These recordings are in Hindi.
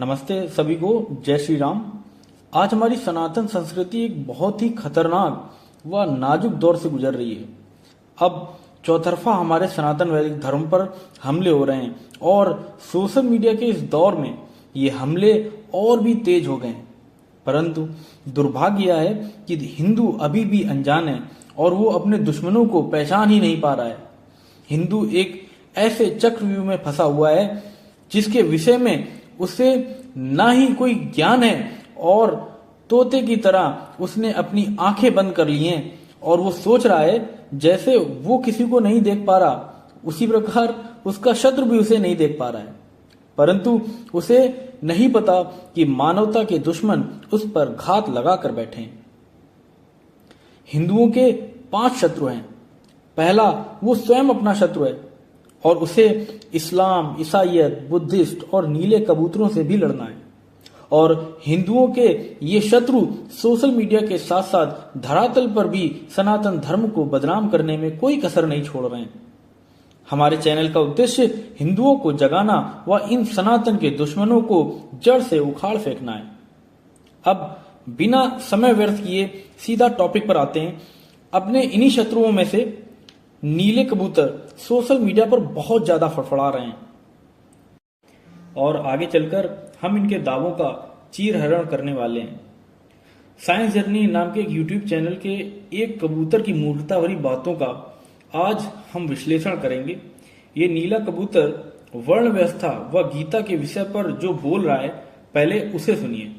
नमस्ते सभी को, जय श्री राम। आज हमारी सनातन संस्कृति एक बहुत ही खतरनाक व नाजुक दौर से गुजर रही है। अब चौतरफा हमारे सनातन वैदिक धर्म पर हमले हो रहे हैं और सोशल मीडिया के इस दौर में ये हमले और भी तेज हो गए हैं। परंतु दुर्भाग्य यह है कि हिंदू अभी भी अनजान है और वो अपने दुश्मनों को पहचान ही नहीं पा रहा है। हिंदू एक ऐसे चक्रव्यूह में फंसा हुआ है जिसके विषय में उसे ना ही कोई ज्ञान है और तोते की तरह उसने अपनी आंखें बंद कर ली हैं और वो सोच रहा है जैसे वो किसी को नहीं देख पा रहा, उसी प्रकार उसका शत्रु भी उसे नहीं देख पा रहा है। परंतु उसे नहीं पता कि मानवता के दुश्मन उस पर घात लगा कर बैठे हैं। हिंदुओं के 5 शत्रु हैं। पहला, वो स्वयं अपना शत्रु है और उसे इस्लाम, ईसाइयत, बुद्धिस्ट और नीले कबूतरों से भी लड़ना है। और हिंदुओं के ये शत्रु सोशल मीडिया के साथ साथ धरातल पर भी सनातन धर्म को बदनाम करने में कोई कसर नहीं छोड़ रहे हैं। हमारे चैनल का उद्देश्य हिंदुओं को जगाना व इन सनातन के दुश्मनों को जड़ से उखाड़ फेंकना है। अब बिना समय व्यर्थ किए सीधा टॉपिक पर आते हैं। अपने इन्हीं शत्रुओं में से नीले कबूतर सोशल मीडिया पर बहुत ज्यादा फड़फड़ा रहे हैं और आगे चलकर हम इनके दावों का चीरहरण करने वाले हैं। साइंस जर्नी नाम के एक यूट्यूब चैनल के एक कबूतर की मूर्खता भरी बातों का आज हम विश्लेषण करेंगे। ये नीला कबूतर वर्ण व्यवस्था व गीता के विषय पर जो बोल रहा है, पहले उसे सुनिए।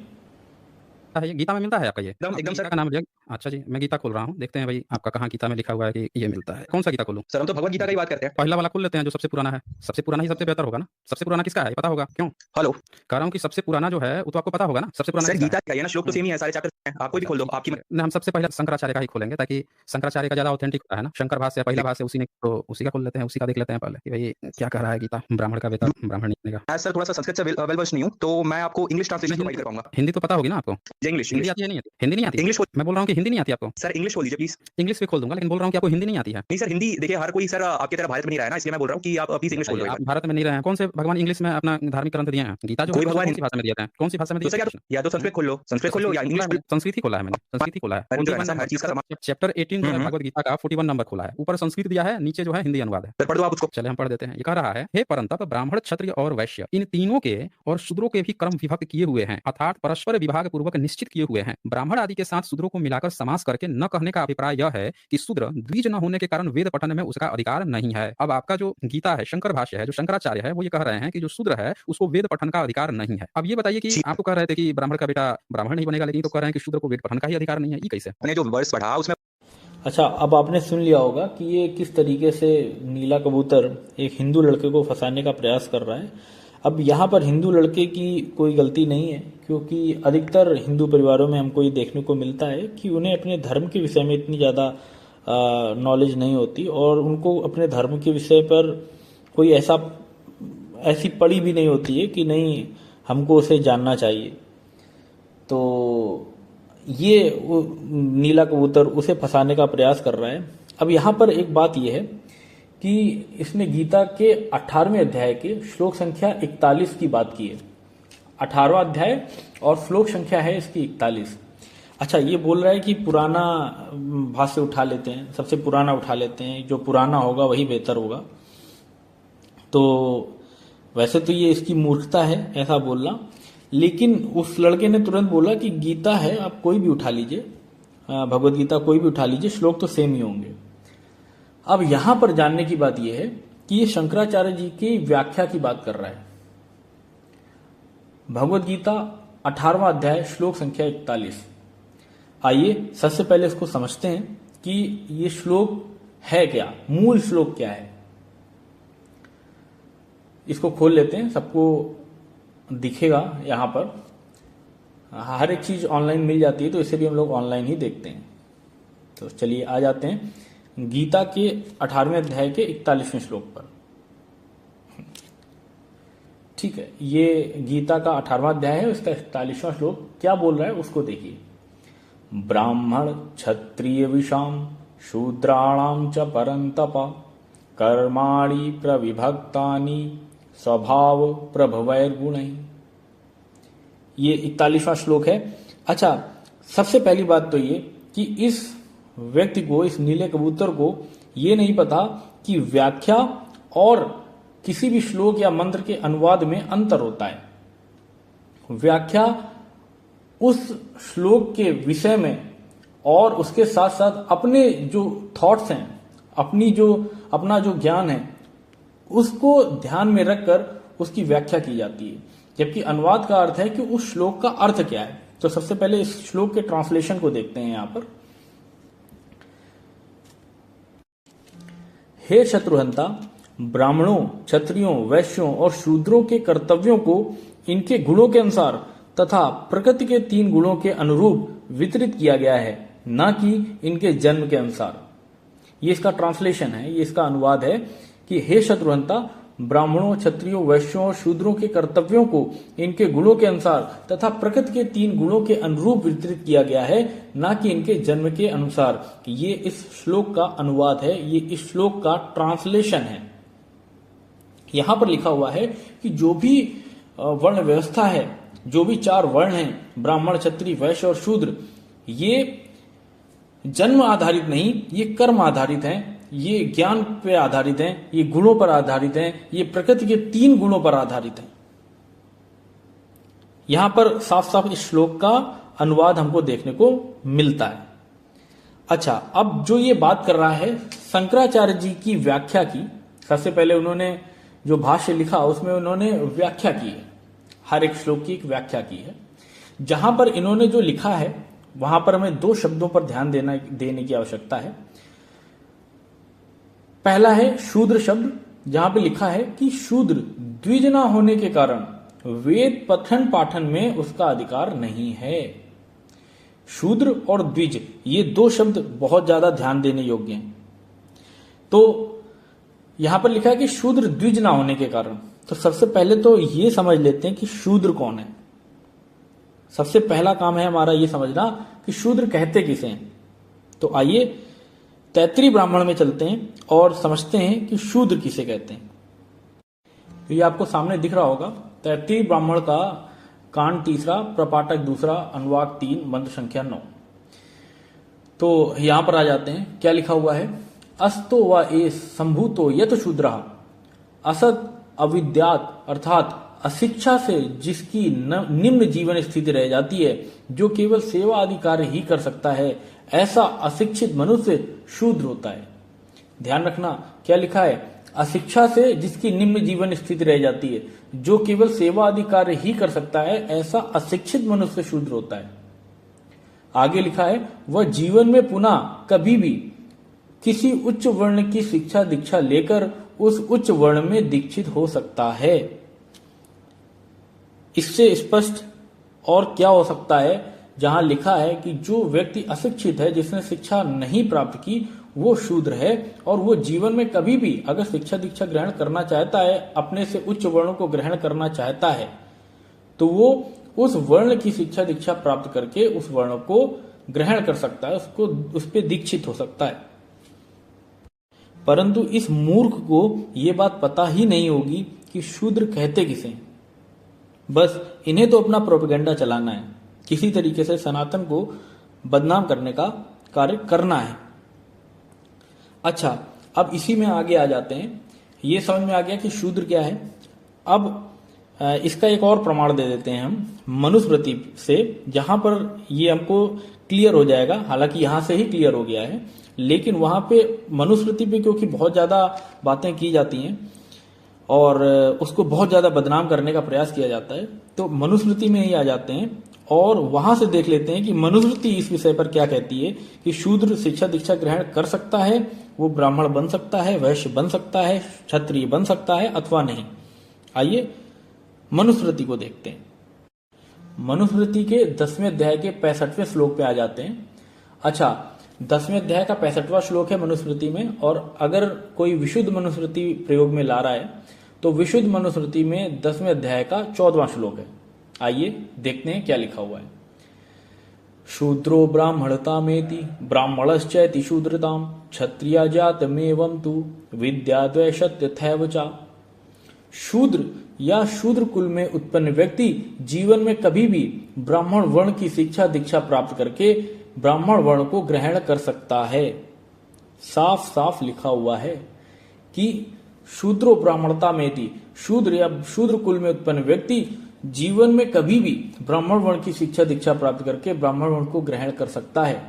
है ये गीता में मिलता है आपका? ये एकदम गीता सर। का नाम लिया। अच्छा जी, मैं गीता खोल रहा हूँ, देखते हैं भाई आपका कहाँ गीता में लिखा हुआ है कि ये मिलता है। कौन सा गीता खोलूं? सर हम तो भगवत गीता की बात करते हैं। पहला वाला खोल लेते हैं जो सबसे पुराना है। सबसे पुराना ही सबसे बेहतर होगा ना। सबसे पुराना किसका है पता होगा? क्यों हेलो कह रहा हूँ कि सबसे पुराना जो है वो तो आपको पता होगा ना। सबसे पुराना सर, किसका गीता का है ना, श्लोक तो सेम ही है, सारे चैप्टर हैं। आप कोई भी खोल दो, आपकी ना हम सबसे पहले शंकराचार्य का ही खोलेंगे ताकि शंकराचार्य का ज्यादा ऑथेंटिक होता है ना। शंकर भाष्य पहला भाष्य उसी ने, तो उसी का खोल लेते हैं, उसी का देख लेते हैं पहले कि भाई क्या कह रहा है गीता। ब्राह्मण का बेटा ब्राह्मण नहीं बनेगा। मैं सर थोड़ा सा संस्कृत से वेल वर्स नहीं हूं, तो मैं आपको इंग्लिश ट्रांसलेशन प्रोवाइड कर पाऊंगा। हिंदी तो पता होगी ना आपको? जी इंग्लिश हिंदी आती है नहीं आती? हिंदी नहीं आती? इंग्लिश मैं बोल रहा हूँ कि हिंदी नहीं आती आपको। सर इंग्लिश खोल दीजिए प्लीज। इंग्लिश भी खोल दूंगा, लेकिन बोल रहा हूँ कि आपको हिंदी नहीं आती है। नहीं सर, हिंदी देखिए हर कोई सर आपकी तरह भारत में नहीं रहा है ना, इसलिए मैं बोल रहा हूँ कि आप प्लीज इंग्लिश खोल दो। आप भारत में नहीं रहे हैं। कौन से भगवान इंग्लिश में अपना धार्मिक ग्रंथ दिए हैं? गीता जो कोई है भगवान कौन सी भाषा में दिया है? कौन सी भाषा में तो दिया सर है? या तो संस्कृत खोल लो, संस्कृत खोल लो या इंग्लिश खोल लो। संस्कृत ही खोला है मैंने, संस्कृत ही खोला है। अरे, जो है ना सर, हर चीज का चैप्टर 18 जो है भगवत गीता का 41 नंबर खोला है। ऊपर संस्कृत दिया है, नीचे जो है हिंदी अनुवाद है। सर पढ़ दो आप उसको। चले हम पढ़ देते हैं। ये कह रहा है, हे परंतप ब्राह्मण, क्षत्रिय और वैश्य इन तीनों के और शूद्रों के भी कर्म विभक्त किए हुए हैं, अर्थात परस्पर विभाग पूर्वक निश्चित किए हुए हैं। ब्राह्मण आदि के साथ शूद्रों को मिलाकर समास करके न कहने का अभिप्राय यह है कि शूद्र द्विज न होने के कारण वेद पठन में उसका अधिकार नहीं है। अब आपका जो गीता है, शंकर भाष्य है, जो शंकराचार्य है, वो ये कह रहे हैं कि जो शूद्र है उसको वेद पठन का अधिकार नहीं है। अब ये बताइए कि आपको कह रहे थे कि ब्राह्मण का बेटा ब्राह्मण नहीं बनेगा, लेकिन तो कह रहे हैं कि शूद्र को वेद पठन का ही अधिकार नहीं है। ये कैसे? मैंने जो वर्स पढ़ा उसमें। अच्छा, अब आपने सुन लिया होगा कि ये किस तरीके से नीला कबूतर एक हिंदू लड़के को फंसाने का प्रयास कर रहा है। अब यहाँ पर हिंदू लड़के की कोई गलती नहीं है, क्योंकि अधिकतर हिंदू परिवारों में हमको ये देखने को मिलता है कि उन्हें अपने धर्म के विषय में इतनी ज़्यादा नॉलेज नहीं होती और उनको अपने धर्म के विषय पर कोई ऐसी पड़ी भी नहीं होती है कि नहीं हमको उसे जानना चाहिए। तो ये नीला कबूतर उसे फंसाने का प्रयास कर रहा है। अब यहाँ पर एक बात यह है कि इसने गीता के 18वें अध्याय के श्लोक संख्या 41 की बात की है। 18वां अध्याय और श्लोक संख्या है इसकी 41। अच्छा, ये बोल रहा है कि पुराना भाष्य उठा लेते हैं, सबसे पुराना उठा लेते हैं, जो पुराना होगा वही बेहतर होगा। तो वैसे तो ये इसकी मूर्खता है ऐसा बोलना, लेकिन उस लड़के ने तुरंत बोला कि गीता है, आप कोई भी उठा लीजिए, भगवत गीता कोई भी उठा लीजिए, श्लोक तो सेम ही होंगे। अब यहां पर जानने की बात यह है कि ये शंकराचार्य जी की व्याख्या की बात कर रहा है। भगवत गीता 18वां अध्याय श्लोक संख्या 41। आइए सबसे पहले इसको समझते हैं कि ये श्लोक है क्या, मूल श्लोक क्या है। इसको खोल लेते हैं, सबको दिखेगा यहाँ पर। हर एक चीज ऑनलाइन मिल जाती है, तो इसे भी हम लोग ऑनलाइन ही देखते हैं। तो चलिए आ जाते हैं गीता के 18वें अध्याय के 41वें श्लोक पर। ठीक है, ये गीता का 18वां अध्याय है, उसका 41वां श्लोक क्या बोल रहा है उसको देखिए। ब्राह्मण क्षत्रिय विषाम शूद्राणाम च परंतप कर्माणि प्रविभक्तानि स्वभाव प्रभवैर्गुणैः। ये 41वां श्लोक है। अच्छा, सबसे पहली बात तो ये कि इस व्यक्ति को, इस नीले कबूतर को ये नहीं पता कि व्याख्या और किसी भी श्लोक या मंत्र के अनुवाद में अंतर होता है। व्याख्या उस श्लोक के विषय में और उसके साथ साथ अपने जो थॉट्स हैं, अपना जो ज्ञान है, उसको ध्यान में रखकर उसकी व्याख्या की जाती है। जबकि अनुवाद का अर्थ है कि उस श्लोक का अर्थ क्या है। तो सबसे पहले इस श्लोक के ट्रांसलेशन को देखते हैं यहां पर। हे शत्रुहंता, ब्राह्मणों, क्षत्रियों, वैश्यों और शूद्रों के कर्तव्यों को इनके गुणों के अनुसार तथा प्रकृति के 3 गुणों के अनुरूप वितरित किया गया है, न कि इनके जन्म के अनुसार। ये इसका ट्रांसलेशन है, ये इसका अनुवाद है कि हे शत्रुहंता, ब्राह्मणों, क्षत्रियों, वैश्यों और शूद्रों के कर्तव्यों को इनके गुणों के अनुसार तथा प्रकृति के 3 गुणों के अनुरूप वितरित किया गया है, न कि इनके जन्म के अनुसार। ये इस श्लोक का अनुवाद है, ये इस श्लोक का ट्रांसलेशन है। यहां पर लिखा हुआ है कि जो भी वर्ण व्यवस्था है, जो भी 4 वर्ण हैं, ब्राह्मण, क्षत्रिय, वैश्य और शूद्र, ये जन्म आधारित नहीं, ये कर्म आधारित हैं, ये ज्ञान पे आधारित हैं, ये गुणों पर आधारित हैं, ये प्रकृति के 3 गुणों पर आधारित हैं। यहां पर साफ साफ इस श्लोक का अनुवाद हमको देखने को मिलता है। अच्छा, अब जो ये बात कर रहा है शंकराचार्य जी की व्याख्या की। सबसे पहले उन्होंने जो भाष्य लिखा उसमें उन्होंने व्याख्या की है, हर एक श्लोक की एक व्याख्या की है। जहां पर इन्होंने जो लिखा है वहां पर हमें 2 शब्दों पर ध्यान देने की आवश्यकता है। पहला है शूद्र शब्द, जहां पे लिखा है कि शूद्र द्विज न होने के कारण वेद पठन पाठन में उसका अधिकार नहीं है। शूद्र और द्विज, ये 2 शब्द बहुत ज्यादा ध्यान देने योग्य हैं। तो यहां पर लिखा है कि शूद्र द्विज ना होने के कारण। तो सबसे पहले तो ये समझ लेते हैं कि शूद्र कौन है। सबसे पहला काम है हमारा ये समझना कि शूद्र कहते किसे हैं। तो आइए तैत्तिरीय ब्राह्मण में चलते हैं और समझते हैं कि शूद्र किसे कहते हैं। तो ये आपको सामने दिख रहा होगा, तैत्तिरीय ब्राह्मण का कांड 3, प्रपाठक 2, अनुवाक 3, मंत्र संख्या 9। तो यहां पर आ जाते हैं, क्या लिखा हुआ है। अस्तो व एस संभूतो यत शूद्रः असत अविद्यात, अर्थात अशिक्षा से जिसकी निम्न जीवन स्थिति रह जाती है, जो केवल सेवा आदि कार्य ही कर सकता है, ऐसा अशिक्षित मनुष्य शूद्र होता है। ध्यान रखना क्या लिखा है, अशिक्षा से जिसकी निम्न जीवन स्थिति रह जाती है, जो केवल सेवा आदि कार्य ही कर सकता है, ऐसा अशिक्षित मनुष्य शूद्र होता है। आगे लिखा है, वह जीवन में पुनः कभी भी किसी उच्च वर्ण की शिक्षा दीक्षा लेकर उस उच्च वर्ण में दीक्षित हो सकता है। इससे स्पष्ट और क्या हो सकता है, जहां लिखा है कि जो व्यक्ति अशिक्षित है, जिसने शिक्षा नहीं प्राप्त की, वो शूद्र है और वो जीवन में कभी भी अगर शिक्षा दीक्षा ग्रहण करना चाहता है, अपने से उच्च वर्णों को ग्रहण करना चाहता है, तो वो उस वर्ण की शिक्षा दीक्षा प्राप्त करके उस वर्ण को ग्रहण कर सकता है, उसको उस पर दीक्षित हो सकता है। परंतु इस मूर्ख को ये बात पता ही नहीं होगी कि शूद्र कहते किसे हैं। बस इन्हें तो अपना प्रोपेगेंडा चलाना है, किसी तरीके से सनातन को बदनाम करने का कार्य करना है। अच्छा, अब इसी में आगे आ जाते हैं। ये समझ में आ गया कि शूद्र क्या है। अब इसका एक और प्रमाण दे देते हैं हम मनुस्मृति से, जहां पर ये हमको क्लियर हो जाएगा। हालांकि यहां से ही क्लियर हो गया है, लेकिन वहां पे मनुस्मृति पे क्योंकि बहुत ज्यादा बातें की जाती हैं और उसको बहुत ज्यादा बदनाम करने का प्रयास किया जाता है, तो मनुस्मृति में ही आ जाते हैं और वहां से देख लेते हैं कि मनुस्मृति इस विषय पर क्या कहती है कि शूद्र शिक्षा दीक्षा ग्रहण कर सकता है, वो ब्राह्मण बन सकता है, वैश्य बन सकता है, क्षत्रिय बन सकता है अथवा नहीं। आइए मनुस्मृति को देखते हैं। मनुस्मृति के 10वें अध्याय के 65वें श्लोक पे आ जाते हैं। अच्छा, 10वें अध्याय का 65वां श्लोक है मनुस्मृति में, और अगर कोई विशुद्ध मनुस्मृति प्रयोग में ला रहा है तो विशुद्ध मनुस्मृति में 10वें अध्याय का 14वां श्लोक है। आइए देखते हैं क्या लिखा हुआ है। शूद्रो ब्राह्मणतामेति ब्राह्मणश्चैति शूद्रताम क्षत्रिया जातमेवं तु विद्याद्वैषत्यथैव च। शूद्र या शूद्र कुल में उत्पन्न व्यक्ति जीवन में कभी भी ब्राह्मण वर्ण की शिक्षा दीक्षा प्राप्त करके ब्राह्मण वर्ण को ग्रहण कर सकता है। साफ साफ लिखा हुआ है कि शूद्रो ब्राह्मणता में थी, शूद्र या शूद्र कुल में उत्पन्न व्यक्ति जीवन में कभी भी ब्राह्मण वर्ण की शिक्षा दीक्षा प्राप्त करके ब्राह्मण वर्ण को ग्रहण कर सकता है।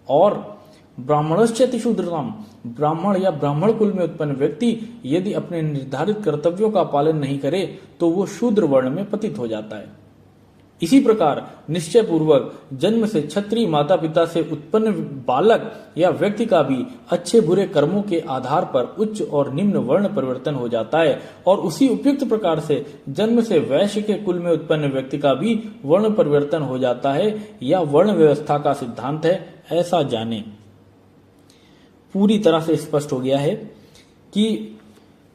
और ब्राह्मणश्चेति शूद्रताम, ब्राह्मण या ब्राह्मण कुल में उत्पन्न व्यक्ति यदि अपने निर्धारित कर्तव्यों का पालन नहीं करे तो वो शूद्र वर्ण में पतित हो जाता है। इसी प्रकार निश्चय पूर्वक जन्म से क्षत्रिय माता पिता से उत्पन्न बालक या व्यक्ति का भी अच्छे बुरे कर्मों के आधार पर उच्च और निम्न वर्ण परिवर्तन हो जाता है, और उसी उपयुक्त प्रकार से जन्म से वैश्य के कुल में उत्पन्न व्यक्ति का भी वर्ण परिवर्तन हो जाता है। यह वर्ण व्यवस्था का सिद्धांत है, ऐसा जाने। पूरी तरह से स्पष्ट हो गया है कि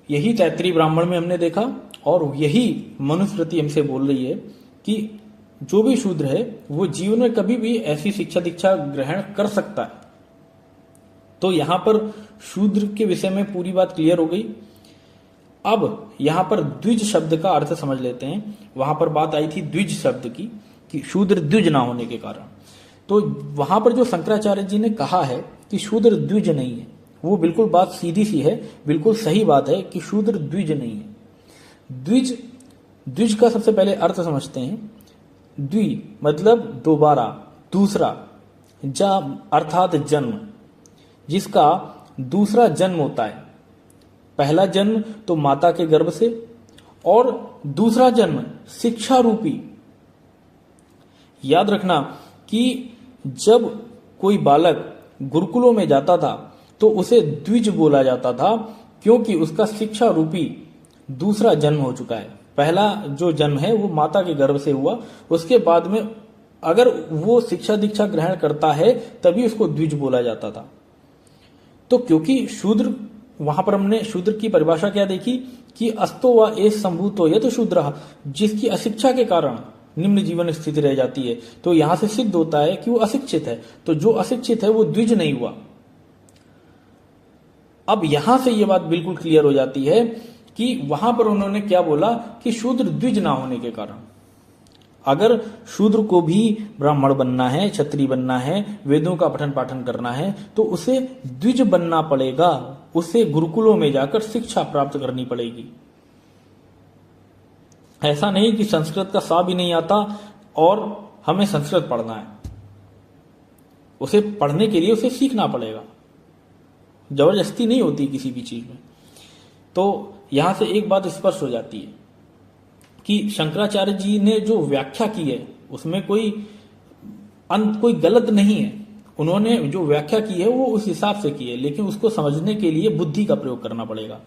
यही तैत्तिरीय ब्राह्मण में हमने देखा, और यही मनुस्मृति हमसे बोल रही है कि जो भी शूद्र है वो जीवन में कभी भी ऐसी शिक्षा दीक्षा ग्रहण कर सकता है। तो यहां पर शूद्र के विषय में पूरी बात क्लियर हो गई। अब यहां पर द्विज शब्द का अर्थ समझ लेते हैं। वहां पर बात आई थी द्विज शब्द की, कि शूद्र द्विज ना होने के कारण। तो वहां पर जो शंकराचार्य जी ने कहा है कि शूद्र द्विज नहीं है, वो बिल्कुल बात सीधी सी है, बिल्कुल सही बात है कि शूद्र द्विज नहीं है। द्विज का सबसे पहले अर्थ समझते हैं। द्वि मतलब दोबारा, दूसरा, जा अर्थात जन्म, जिसका दूसरा जन्म होता है। पहला जन्म तो माता के गर्भ से, और दूसरा जन्म शिक्षा रूपी। याद रखना कि जब कोई बालक गुरुकुलों में जाता था तो उसे द्विज बोला जाता था, क्योंकि उसका शिक्षा रूपी दूसरा जन्म हो चुका है। पहला जो जन्म है वो माता के गर्भ से हुआ, उसके बाद में अगर वो शिक्षा दीक्षा ग्रहण करता है तभी उसको द्विज बोला जाता था। तो क्योंकि शूद्र, वहां पर हमने शूद्र की परिभाषा क्या देखी कि अस्तो व एष संभूतो यत शूद्र, जिसकी अशिक्षा के कारण निम्न जीवन स्थिति रह जाती है। तो यहां से सिद्ध होता है कि वो अशिक्षित है। तो जो अशिक्षित है वो द्विज नहीं हुआ। अब यहां से ये बात बिल्कुल क्लियर हो जाती है कि वहां पर उन्होंने क्या बोला कि शूद्र द्विज ना होने के कारण, अगर शूद्र को भी ब्राह्मण बनना है, क्षत्रिय बनना है, वेदों का पठन पाठन करना है, तो उसे द्विज बनना पड़ेगा। उसे गुरुकुलों में जाकर शिक्षा प्राप्त करनी पड़ेगी। ऐसा नहीं कि संस्कृत का सा भी नहीं आता और हमें संस्कृत पढ़ना है। उसे पढ़ने के लिए उसे सीखना पड़ेगा, जबरदस्ती नहीं होती किसी भी चीज में। तो यहां से एक बात स्पष्ट हो जाती है कि शंकराचार्य जी ने जो व्याख्या की है उसमें कोई गलत नहीं है। उन्होंने जो व्याख्या की है वो उस हिसाब से की है, लेकिन उसको समझने के लिए बुद्धि का प्रयोग करना पड़ेगा।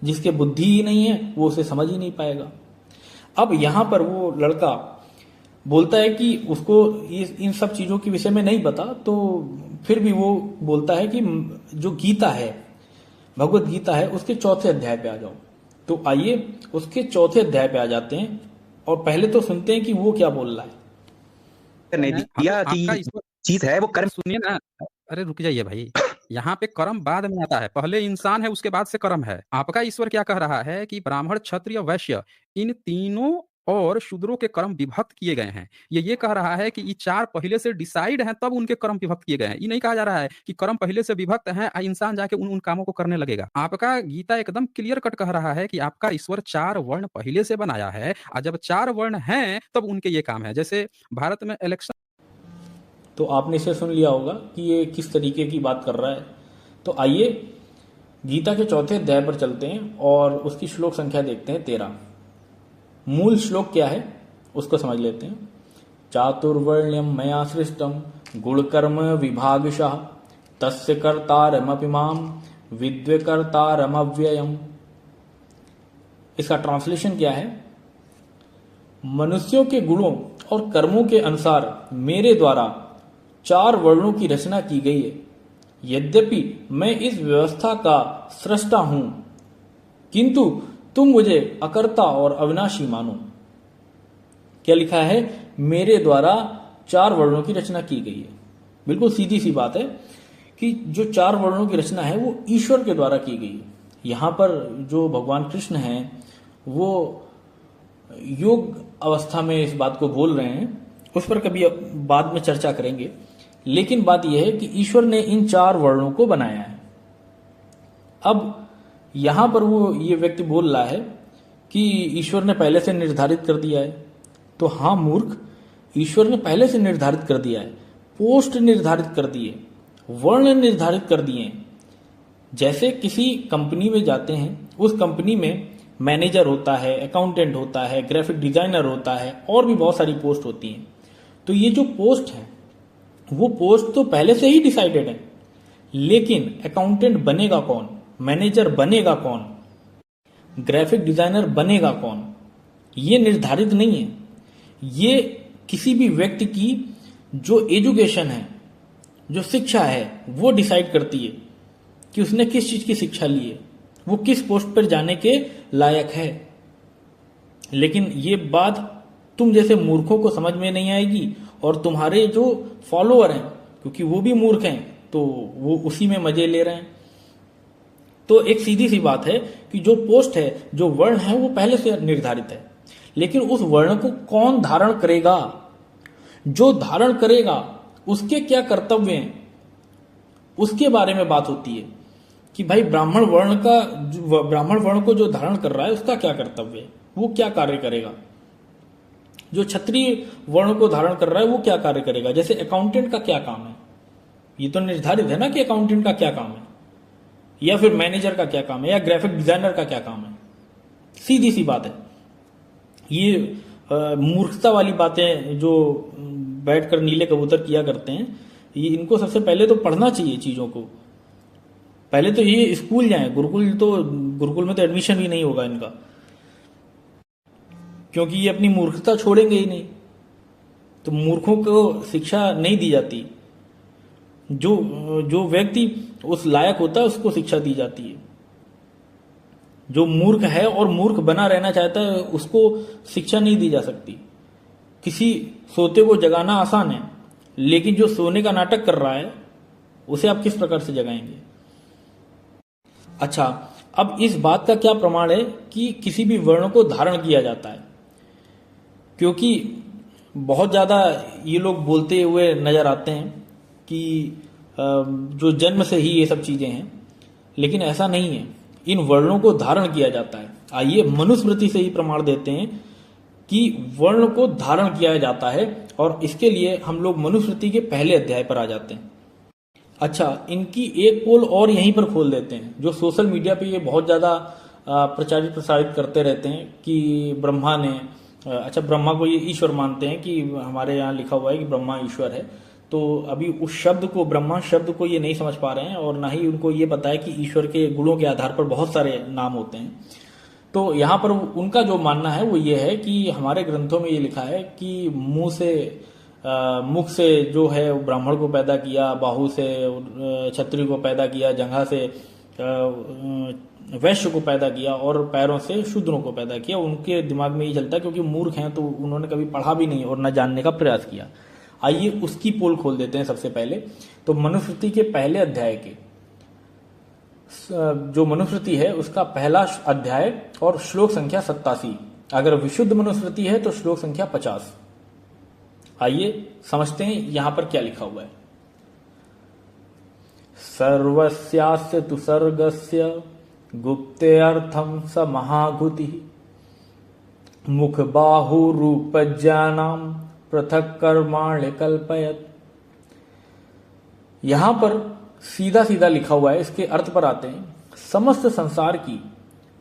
जिसके बुद्धि ही नहीं है वो उसे समझ ही नहीं पाएगा। अब यहां पर वो लड़का बोलता है कि उसको इन सब चीजों के विषय में नहीं पता, तो फिर भी वो बोलता है कि जो गीता है, भगवत गीता है, उसके 4थे अध्याय पे आ जाओ। तो आइए उसके 4थे अध्याय पे आ जाते हैं और पहले तो सुनते हैं कि वो क्या बोल रहा है। नहीं दिया कि चीज है वो कर्म। सुनिए ना, अरे रुक जाइए भाई, यहाँ पे कर्म बाद में आता है, पहले इंसान है उसके बाद से कर्म है। आपका ईश्वर क्या कह रहा है कि ब्राह्मण क्षत्रिय वैश्य इन तीनों और शूद्रों के कर्म विभक्त किए गए हैं। ये कह रहा है कि ये 4 पहले से डिसाइड हैं, तब उनके कर्म विभक्त किए गए हैं। ये नहीं कहा जा रहा है कि कर्म पहले से विभक्त हैं, इंसान जाके उन कामों को करने लगेगा। आपका गीता एकदम क्लियर कट कह रहा है कि आपका ईश्वर 4 वर्ण पहले से बनाया है, और जब 4 वर्ण हैं तब उनके ये काम है। जैसे भारत में इलेक्शन, तो आपने इसे सुन लिया होगा कि ये किस तरीके की बात कर रहा है। तो आइए गीता के 4थे अध्याय पर चलते हैं और उसकी श्लोक संख्या देखते हैं 13। मूल श्लोक क्या है उसको समझ लेते हैं। चातुर्वर्ण्यम मया सृष्टम गुणकर्म विभागशः तस्य कर्तारमपि माम विद्वकर्तारमव्ययम्। इसका ट्रांसलेशन क्या है? मनुष्यों के गुणों और कर्मों के अनुसार मेरे द्वारा 4 वर्णों की रचना की गई है। यद्यपि मैं इस व्यवस्था का सृष्टा हूं, किंतु तुम मुझे अकर्ता और अविनाशी मानो। क्या लिखा है? मेरे द्वारा 4 वर्णों की रचना की गई है। बिल्कुल सीधी सी बात है कि जो 4 वर्णों की रचना है वो ईश्वर के द्वारा की गई है। यहां पर जो भगवान कृष्ण हैं वो योग अवस्था में इस बात को बोल रहे हैं, उस पर कभी बाद में चर्चा करेंगे। लेकिन बात यह है कि ईश्वर ने इन 4 वर्णों को बनाया है। अब यहां पर वो ये व्यक्ति बोल रहा है कि ईश्वर ने पहले से निर्धारित कर दिया है। तो हाँ मूर्ख, ईश्वर ने पहले से निर्धारित कर दिया है, पोस्ट निर्धारित कर दिए, वर्ण निर्धारित कर दिए। जैसे किसी कंपनी में जाते हैं, उस कंपनी में मैनेजर होता है, अकाउंटेंट होता है, ग्राफिक डिजाइनर होता है, और भी बहुत सारी पोस्ट होती हैं। तो ये जो पोस्ट है वो पोस्ट तो पहले से ही डिसाइडेड है, लेकिन अकाउंटेंट बनेगा कौन, मैनेजर बनेगा कौन, ग्राफिक डिजाइनर बनेगा कौन, ये निर्धारित नहीं है। ये किसी भी व्यक्ति की जो एजुकेशन है, जो शिक्षा है, वो डिसाइड करती है कि उसने किस चीज की शिक्षा ली है, वो किस पोस्ट पर जाने के लायक है। लेकिन ये बात तुम जैसे मूर्खों को समझ में नहीं आएगी, और तुम्हारे जो फॉलोअर हैं, क्योंकि वो भी मूर्ख हैं, तो वो उसी में मजे ले रहे हैं। तो एक सीधी सी बात है कि जो पोस्ट है, जो वर्ण है, वो पहले से निर्धारित है, लेकिन उस वर्ण को कौन धारण करेगा, जो धारण करेगा उसके क्या कर्तव्य हैं, उसके बारे में बात होती है कि भाई ब्राह्मण वर्ण को जो धारण कर रहा है उसका क्या कर्तव्य है, वो क्या कार्य करेगा। जो क्षत्रिय वर्ण को धारण कर रहा है वो क्या कार्य करेगा। जैसे अकाउंटेंट का क्या काम है, ये तो निर्धारित है ना कि अकाउंटेंट का क्या काम है, या फिर मैनेजर का क्या काम है, या ग्राफिक डिजाइनर का क्या काम है। सीधी सी बात है। ये मूर्खता वाली बातें जो बैठकर नीले कबूतर किया करते हैं, ये इनको सबसे पहले तो पढ़ना चाहिए चीजों को। पहले तो ये स्कूल जाएं, गुरुकुल में तो एडमिशन भी नहीं होगा इनका, क्योंकि ये अपनी मूर्खता छोड़ेंगे ही नहीं। तो मूर्खों को शिक्षा नहीं दी जाती, जो व्यक्ति उस लायक होता है उसको शिक्षा दी जाती है। जो मूर्ख है और मूर्ख बना रहना चाहता है उसको शिक्षा नहीं दी जा सकती। किसी सोते को जगाना आसान है, लेकिन जो सोने का नाटक कर रहा है उसे आप किस प्रकार से जगाएंगे। अच्छा, अब इस बात का क्या प्रमाण है कि किसी भी वर्ण को धारण किया जाता है, क्योंकि बहुत ज्यादा ये लोग बोलते हुए नजर आते हैं कि जो जन्म से ही ये सब चीजें हैं, लेकिन ऐसा नहीं है। इन वर्णों को धारण किया जाता है। आइए मनुस्मृति से ही प्रमाण देते हैं कि वर्ण को धारण किया जाता है, और इसके लिए हम लोग मनुस्मृति के पहले अध्याय पर आ जाते हैं। अच्छा, इनकी एक पोल और यहीं पर खोल देते हैं, जो सोशल मीडिया पे ये बहुत ज्यादा प्रसारित करते रहते हैं कि ब्रह्मा ने, अच्छा ब्रह्मा को ये ईश्वर मानते हैं कि हमारे यहाँ लिखा हुआ है कि ब्रह्मा ईश्वर है। तो अभी उस शब्द को, ब्रह्मा शब्द को ये नहीं समझ पा रहे हैं, और ना ही उनको ये पता है कि ईश्वर के गुणों के आधार पर बहुत सारे नाम होते हैं। तो यहाँ पर उनका जो मानना है वो ये है कि हमारे ग्रंथों में ये लिखा है कि मुख से जो है ब्राह्मण को पैदा किया, बाहु से क्षत्रिय को पैदा किया, जंघा से वैश्य को पैदा किया, और पैरों से शूद्रों को पैदा किया। उनके दिमाग में ये चलता है, क्योंकि मूर्ख हैं तो उन्होंने कभी पढ़ा भी नहीं और न जानने का प्रयास किया। आइए उसकी पोल खोल देते हैं सबसे पहले। तो मनुस्मृति के पहले अध्याय के, जो मनुस्मृति है उसका पहला अध्याय और श्लोक संख्या 87, अगर विशुद्ध मनुस्मृति है तो श्लोक संख्या 50। आइए समझते हैं यहां पर क्या लिखा हुआ है। सर्वस्यास्य तु सर्गस्य गुप्ते अर्थम स महाभूति मुख बाहु रूप ज्ञानाम पृथक कर्माण्य कल्पयत। यहां पर सीधा सीधा लिखा हुआ है, इसके अर्थ पर आते हैं। समस्त संसार की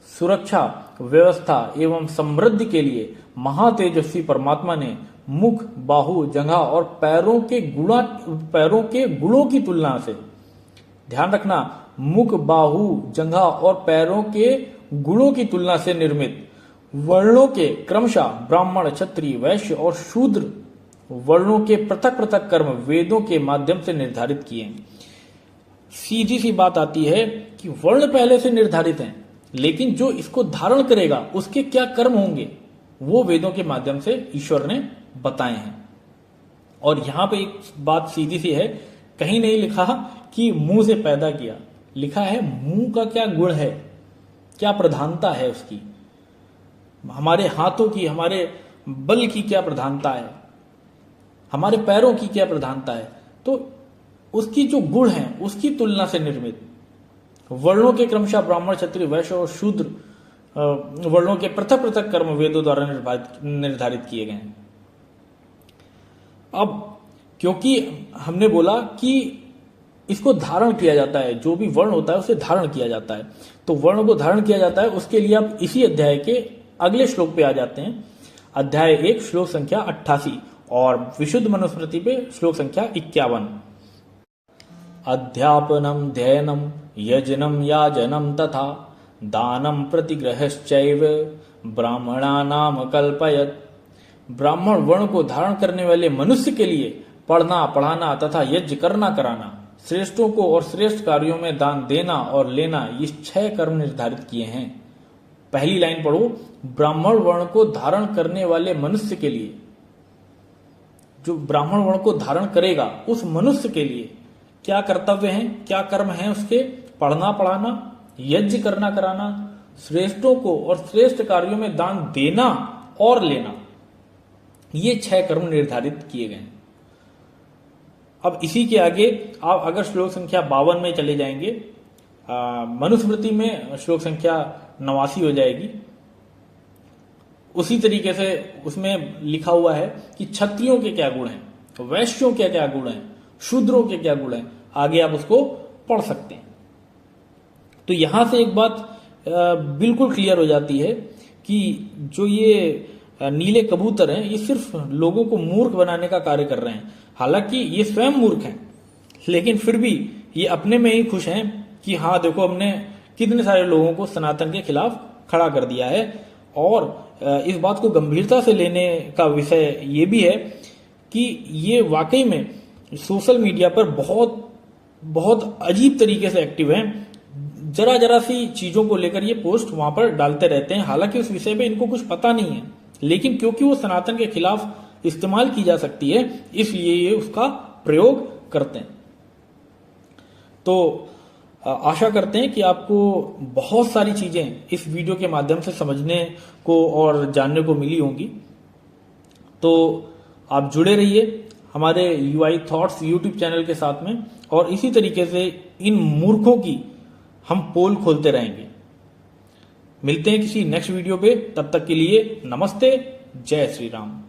सुरक्षा, व्यवस्था एवं समृद्धि के लिए महातेजस्वी परमात्मा ने मुख, बाहु, जंघा और पैरों के गुणों की तुलना से, ध्यान रखना, मुख, बाहु, जंघा और पैरों के गुणों की तुलना से निर्मित वर्णों के क्रमशः ब्राह्मण, क्षत्रिय, वैश्य और शूद्र वर्णों के पृथक पृथक कर्म वेदों के माध्यम से निर्धारित किए। सीधी सी बात आती है कि वर्ण पहले से निर्धारित हैं, लेकिन जो इसको धारण करेगा उसके क्या कर्म होंगे वो वेदों के माध्यम से ईश्वर ने बताए हैं। और यहां पे एक बात सीधी सी है, कहीं नहीं लिखा कि मुंह से पैदा किया, लिखा है मुंह का क्या गुण है, क्या प्रधानता है उसकी। हमारे हाथों की, हमारे बल की क्या प्रधानता है, हमारे पैरों की क्या प्रधानता है, तो उसकी जो गुण है उसकी तुलना से निर्मित वर्णों के क्रमशः ब्राह्मण, क्षत्रिय, वैश्य और शूद्र वर्णों के पृथक पृथक कर्म वेदों द्वारा निर्धारित किए गए हैं। अब क्योंकि हमने बोला कि इसको धारण किया जाता है, जो भी वर्ण होता है उसे धारण किया जाता है, तो वर्ण को धारण किया जाता है, उसके लिए आप इसी अध्याय के अगले श्लोक पे आ जाते हैं। अध्याय 1 श्लोक संख्या 88 और विशुद्ध मनुस्मृति पे श्लोक संख्या 51। अध्यापनम ध्ययनम यजनम याजनम तथा दानम प्रतिग्रहश्चैव ब्राह्मणानाम कल्पयत। ब्राह्मण वर्ण को धारण करने वाले मनुष्य के लिए पढ़ना, पढ़ाना तथा यज्ञ करना कराना, श्रेष्ठों को और श्रेष्ठ कार्यों में दान देना और लेना, ये 6 कर्म निर्धारित किए हैं। पहली लाइन पढ़ो, ब्राह्मण वर्ण को धारण करने वाले मनुष्य के लिए, जो ब्राह्मण वर्ण को धारण करेगा उस मनुष्य के लिए क्या कर्तव्य हैं, क्या कर्म हैं उसके? पढ़ना, पढ़ाना, यज्ञ करना कराना, श्रेष्ठों को और श्रेष्ठ कार्यों में दान देना और लेना, ये 6 कर्म निर्धारित किए गए। अब इसी के आगे आप अगर श्लोक संख्या 52 में चले जाएंगे, मनुस्मृति में श्लोक संख्या 89 हो जाएगी। उसी तरीके से उसमें लिखा हुआ है कि क्षत्रियों के क्या गुण हैं, वैश्यों के क्या गुण हैं, शूद्रों के क्या गुण हैं, आगे आप उसको पढ़ सकते हैं। तो यहां से एक बात बिल्कुल क्लियर हो जाती है कि जो ये नीले कबूतर हैं ये सिर्फ लोगों को मूर्ख बनाने का कार्य कर रहे हैं। हालांकि ये स्वयं मूर्ख हैं, लेकिन फिर भी ये अपने में ही खुश हैं कि हाँ देखो हमने कितने सारे लोगों को सनातन के खिलाफ खड़ा कर दिया है। और इस बात को गंभीरता से लेने का विषय ये भी है कि ये वाकई में सोशल मीडिया पर बहुत बहुत अजीब तरीके से एक्टिव हैं। जरा जरा सी चीजों को लेकर ये पोस्ट वहां पर डालते रहते हैं, हालांकि उस विषय पे इनको कुछ पता नहीं है, लेकिन क्योंकि वो सनातन के खिलाफ इस्तेमाल की जा सकती है इसलिए ये उसका प्रयोग करते हैं। तो आशा करते हैं कि आपको बहुत सारी चीजें इस वीडियो के माध्यम से समझने को और जानने को मिली होंगी। तो आप जुड़े रहिए हमारे UI थॉट्स यूट्यूब चैनल के साथ में, और इसी तरीके से इन मूर्खों की हम पोल खोलते रहेंगे। मिलते हैं किसी नेक्स्ट वीडियो पे, तब तक के लिए नमस्ते, जय श्री राम।